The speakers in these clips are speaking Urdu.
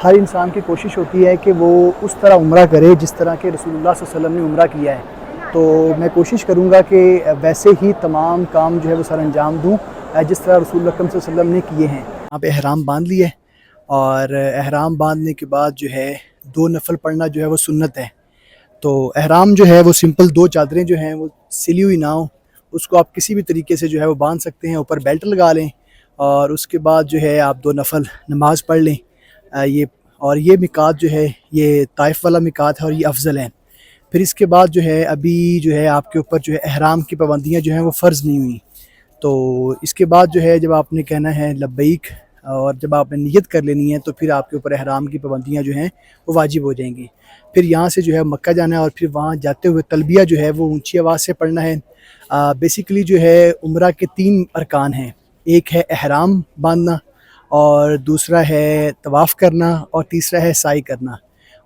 ہر انسان کی کوشش ہوتی ہے کہ وہ اس طرح عمرہ کرے جس طرح کہ رسول اللہ صلی اللہ علیہ وسلم نے عمرہ کیا ہے. تو میں کوشش کروں گا کہ ویسے ہی تمام کام جو ہے وہ سر انجام دوں جس طرح رسول اللہ صلی اللہ علیہ وسلم نے کیے ہیں. یہاں پہ احرام باندھ لیے اور احرام باندھنے کے بعد جو ہے 2 نفل پڑھنا جو ہے وہ سنت ہے. تو احرام جو ہے وہ سمپل 2 چادریں جو ہیں وہ سلی ہوئی نہ ہوں، اس کو آپ کسی بھی طریقے سے جو ہے وہ باندھ سکتے ہیں، اوپر بیلٹ لگا لیں اور اس کے بعد جو ہے آپ 2 نفل نماز پڑھ لیں. یہ میقات جو ہے یہ طائف والا میقات ہے اور یہ افضل ہے. پھر اس کے بعد جو ہے ابھی جو ہے آپ کے اوپر جو ہے احرام کی پابندیاں جو ہیں وہ فرض نہیں ہوئیں. تو اس کے بعد جو ہے جب آپ نے کہنا ہے لبیک اور جب آپ نے نیت کر لینی ہے تو پھر آپ کے اوپر احرام کی پابندیاں جو ہیں وہ واجب ہو جائیں گی. پھر یہاں سے جو ہے مکہ جانا ہے اور پھر وہاں جاتے ہوئے تلبیہ جو ہے وہ اونچی آواز سے پڑھنا ہے. بیسیکلی جو ہے عمرہ کے 3 ارکان ہیں، ایک ہے احرام باندھنا اور دوسرا ہے طواف کرنا اور تیسرا ہے سعی کرنا،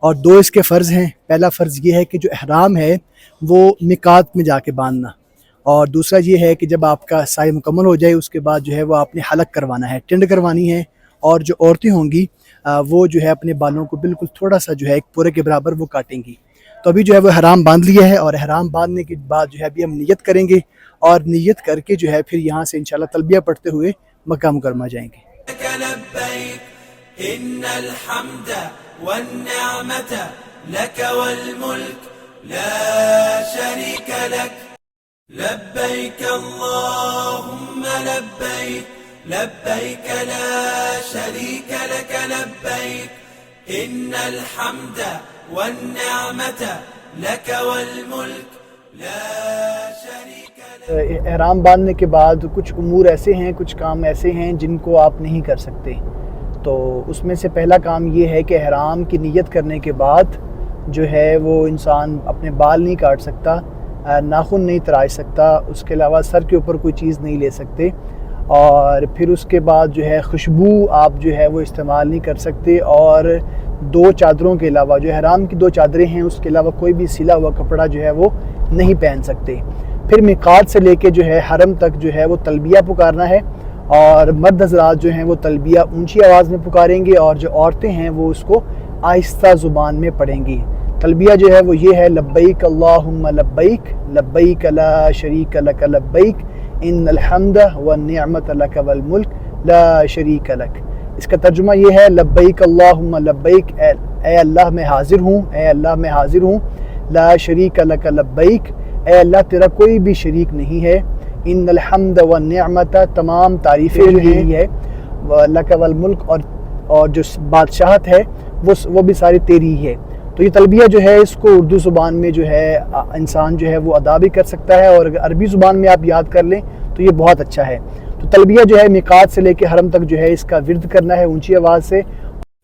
اور 2 اس کے فرض ہیں. پہلا فرض یہ ہے کہ جو احرام ہے وہ میقات میں جا کے باندھنا، اور دوسرا یہ ہے کہ جب آپ کا سعی مکمل ہو جائے اس کے بعد جو ہے وہ آپ نے حلق کروانا ہے، ٹنڈ کروانی ہے. اور جو عورتیں ہوں گی وہ جو ہے اپنے بالوں کو بالکل تھوڑا سا جو ہے ایک پورے کے برابر وہ کاٹیں گی. تو ابھی جو ہے وہ احرام باندھ لیا ہے اور احرام باندھنے کے بعد جو ہے ابھی ہم نیت کریں گے اور نیت کر کے جو ہے پھر یہاں سے انشاءاللہ تلبیہ پڑھتے ہوئے مکہ مکرمہ جائیں گے. إن الحمد والنعمة لك والملك لا شريك لك لبيك اللهم لبيك لبيك لا شريك لك لبيك إن الحمد والنعمة لك والملك لا شريك لك. احرام باندھنے کے بعد کچھ امور ایسے ہیں، کچھ کام ایسے ہیں جن کو آپ نہیں کر سکتے. تو اس میں سے پہلا کام یہ ہے کہ احرام کی نیت کرنے کے بعد جو ہے وہ انسان اپنے بال نہیں کاٹ سکتا، ناخن نہیں تراش سکتا، اس کے علاوہ سر کے اوپر کوئی چیز نہیں لے سکتے، اور پھر اس کے بعد جو ہے خوشبو آپ جو ہے وہ استعمال نہیں کر سکتے، اور 2 چادروں کے علاوہ جو احرام کی 2 چادریں ہیں اس کے علاوہ کوئی بھی سلا ہوا کپڑا جو ہے وہ نہیں پہن سکتے. پھر میقات سے لے کے جو ہے حرم تک جو ہے وہ تلبیہ پکارنا ہے، اور مرد حضرات جو ہیں وہ تلبیہ اونچی آواز میں پکاریں گے اور جو عورتیں ہیں وہ اس کو آہستہ زبان میں پڑھیں گی. تلبیہ جو ہے وہ یہ ہے لبیک اللہم لبیک لبیک لا شریک لک لبیک ان الحمد والنعمت لک والملک لا شریک لک. اس کا ترجمہ یہ ہے لبیک اللہم لبیک، اے اللہ میں حاضر ہوں، اے اللہ میں حاضر ہوں، لا شریک لک لبیک، اے اللہ تیرا کوئی بھی شریک نہیں ہے، ان الحمد والنعمت تمام تعریفیں جو ہیں ہے لک والملک، اور جو بادشاہت ہے وہ بھی ساری تیری ہی ہے. تو یہ تلبیہ جو ہے اس کو اردو زبان میں جو ہے انسان جو ہے وہ ادا بھی کر سکتا ہے، اور اگر عربی زبان میں آپ یاد کر لیں تو یہ بہت اچھا ہے. تو تلبیہ جو ہے میقات سے لے کے حرم تک جو ہے اس کا ورد کرنا ہے اونچی آواز سے.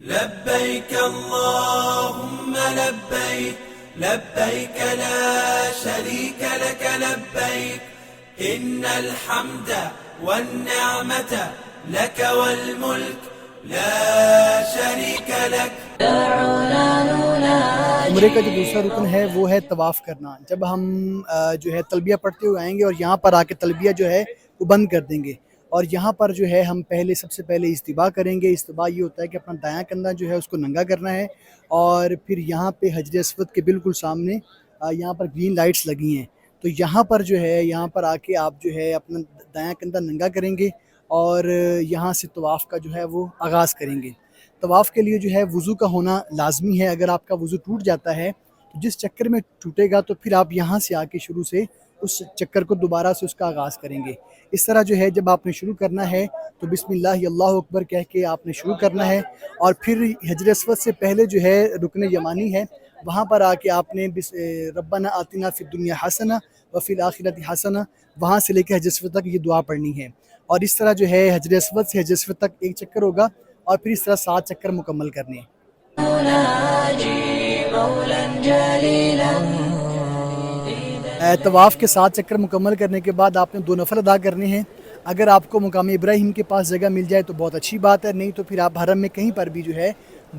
لبيك اللهم لبيك لبيك لا شريك لك لبيك إن الحمد والنعمة لك والملك لا شريك لك. عمرے کا جو دوسرا رکن ہے وہ ہے طواف کرنا. جب ہم جو ہے تلبیہ پڑھتے ہوئے آئیں گے اور یہاں پر آ کے تلبیہ جو ہے وہ بند کر دیں گے، اور یہاں پر جو ہے ہم سب سے پہلے استباء کریں گے. استباء یہ ہوتا ہے کہ اپنا دایاں کندھا جو ہے اس کو ننگا کرنا ہے، اور پھر یہاں پہ حجر اسود کے بالکل سامنے یہاں پر گرین لائٹس لگی ہیں. تو یہاں پر جو ہے یہاں پر آ کے آپ جو ہے اپنا دایاں کندھا ننگا کریں گے اور یہاں سے طواف کا جو ہے وہ آغاز کریں گے. طواف کے لیے جو ہے وضو کا ہونا لازمی ہے. اگر آپ کا وضو ٹوٹ جاتا ہے تو جس چکر میں ٹوٹے گا تو پھر آپ یہاں سے آ کے شروع سے اس چکر کو دوبارہ سے اس کا آغاز کریں گے. اس طرح جو ہے جب آپ نے شروع کرنا ہے تو بسم اللہ اللہ اکبر کہہ کے آپ نے شروع کرنا ہے، اور پھر حجر اسود سے پہلے جو ہے رکن یمانی ہے وہاں پر آ کے آپ نے ربنا آتنا فی الدنیا حسنہ وفی الآخرۃ حسنہ، وہاں سے لے کے حجر اسود تک یہ دعا پڑھنی ہے. اور اس طرح جو ہے حجر اسود سے حجر اسود تک 1 چکر ہوگا، اور پھر اس طرح 7 چکر مکمل کرنے ہیں. طواف کے 7 چکر مکمل کرنے کے بعد آپ نے 2 نفل ادا کرنے ہیں. اگر آپ کو مقام ابراہیم کے پاس جگہ مل جائے تو بہت اچھی بات ہے، نہیں تو پھر آپ حرم میں کہیں پر بھی جو ہے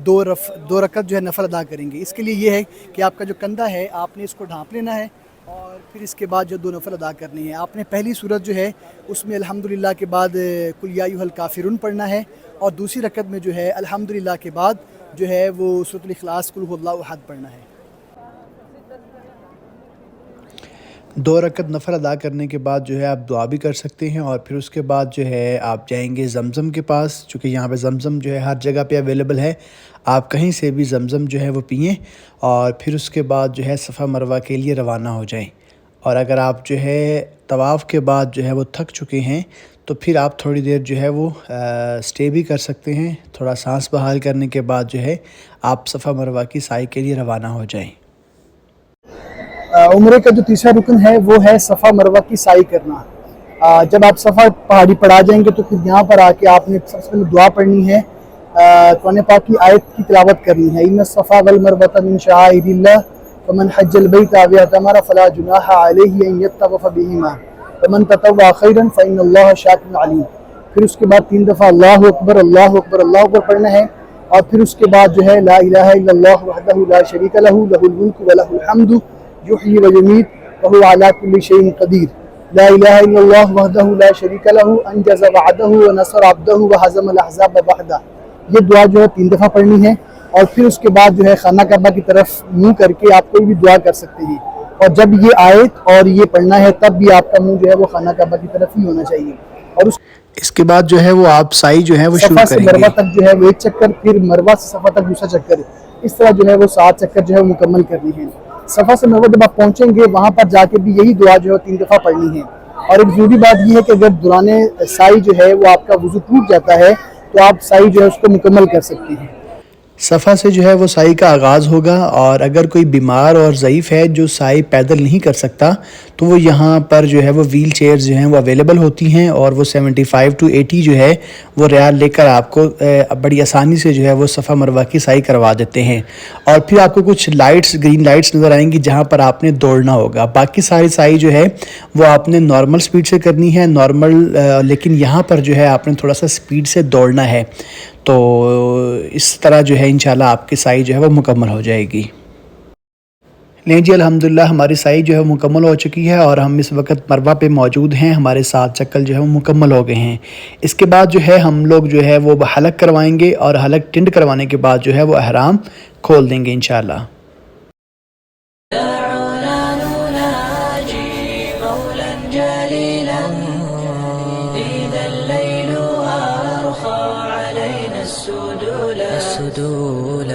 2 رکعت جو ہے نفل ادا کریں گے. اس کے لیے یہ ہے کہ آپ کا جو کندھا ہے آپ نے اس کو ڈھانپ لینا ہے، اور پھر اس کے بعد جو 2 نفل ادا کرنے ہیں. آپ نے پہلی صورت جو ہے اس میں الحمدللہ کے بعد قل یا ایھا الکافرون پڑھنا ہے، اور دوسری رکعت میں جو ہے الحمدللہ کے بعد جو ہے وہ سورۃ الاخلاص قل هو اللہ احد پڑھنا ہے. 2 رکعت نفل ادا کرنے کے بعد جو ہے آپ دعا بھی کر سکتے ہیں، اور پھر اس کے بعد جو ہے آپ جائیں گے زمزم کے پاس، چونکہ یہاں پہ زمزم جو ہے ہر جگہ پہ اویلیبل ہے، آپ کہیں سے بھی زمزم جو ہے وہ پئیں، اور پھر اس کے بعد جو ہے صفا مروہ کے لیے روانہ ہو جائیں. اور اگر آپ جو ہے طواف کے بعد جو ہے وہ تھک چکے ہیں تو پھر آپ تھوڑی دیر جو ہے وہ سٹے بھی کر سکتے ہیں. تھوڑا سانس بحال کرنے کے بعد جو ہے آپ صفا مروہ کی سعی کے لیے روانہ ہو جائیں. عمرے کا جو تیسرا رکن ہے وہ ہے صفا مروہ کی سعی کرنا. جب آپ صفا پہاڑی پر آ جائیں گے تو پھر یہاں پر آ کے آپ نے سب سے پہلے دعا پڑھنی ہے، قرآن پاک کی آیت کی تلاوت کرنی ہے. ان الصفا والمروۃ من شعائر اللہ فمن حج البیت او اعتمر فلا جناح علیہ ان یطوف بہما ومن تطوع خیرا فإن اللہ شاکر علیم. پھر اس کے بعد 3 دفعہ اللہ اکبر اللہ اکبر اللہ اکبر پڑھنا ہے، اور پھر اس کے بعد جو ہے لا الہ الا اللہ وحدہ لا شریک لہ لہ الملک ولہ الحمد یحیی ویمیت وہو علی کل شیء قدیر. لا الہ الا اللہ وحدہ لا شریک لہ انجز وعدہ ونصر عبدہ وہزم الاحزاب وحدہ. یہ دعا جو ہے 3 دفعہ پڑھنی ہے، اور پھر اس کے بعد جو ہے خانہ کعبہ کی طرف منہ کر کے آپ کوئی بھی دعا کر سکتے ہیں. اور جب یہ آیت اور یہ پڑھنا ہے تب بھی آپ کا منہ جو ہے وہ خانہ کعبہ کی طرف ہی ہونا چاہیے. اور اس کے بعد جو ہے وہ آپ سعی جو ہے وہ شروع صفا سے کریں مروہ گے. تک جو ہے وہ 1 چکر، پھر مروہ سے صفا تک دوسرا چکر، اس طرح جو ہے وہ 7 چکر جو ہے مکمل کرنی ہے. صفا سے مروہ جب آپ پہنچیں گے وہاں پر جا کے بھی یہی دعا جو ہے 3 دفعہ پڑھنی ہے. اور ایک ضروری بات یہ ہے کہ اگر دوران سعی جو ہے وہ آپ کا وضو ٹوٹ جاتا ہے تو آپ سعی جو ہے اس کو مکمل کر سکتے ہیں. صفا سے جو ہے وہ سعی کا آغاز ہوگا، اور اگر کوئی بیمار اور ضعیف ہے جو سعی پیدل نہیں کر سکتا تو وہ یہاں پر جو ہے وہ ویل چیئرز جو ہیں وہ اویلیبل ہوتی ہیں، اور وہ 75 to 80 جو ہے وہ ریال لے کر آپ کو بڑی آسانی سے جو ہے وہ صفا مروہ کی سعی کروا دیتے ہیں. اور پھر آپ کو کچھ لائٹس، گرین لائٹس نظر آئیں گی جہاں پر آپ نے دوڑنا ہوگا. باقی ساری سعی جو ہے وہ آپ نے نارمل سپیڈ سے کرنی ہے، لیکن یہاں پر جو ہے آپ نے تھوڑا سا سپیڈ سے دوڑنا ہے. تو اس طرح جو ہے انشاءاللہ آپ کی سعی جو ہے وہ مکمل ہو جائے گی. نہیں جی الحمدللہ ہماری سعی جو ہے مکمل ہو چکی ہے، اور ہم اس وقت مروہ پہ موجود ہیں. ہمارے 7 چکر جو ہے وہ مکمل ہو گئے ہیں. اس کے بعد جو ہے ہم لوگ جو ہے وہ حلق کروائیں گے، اور حلق ٹنڈ کروانے کے بعد جو ہے وہ احرام کھول دیں گے انشاءاللہ. السدول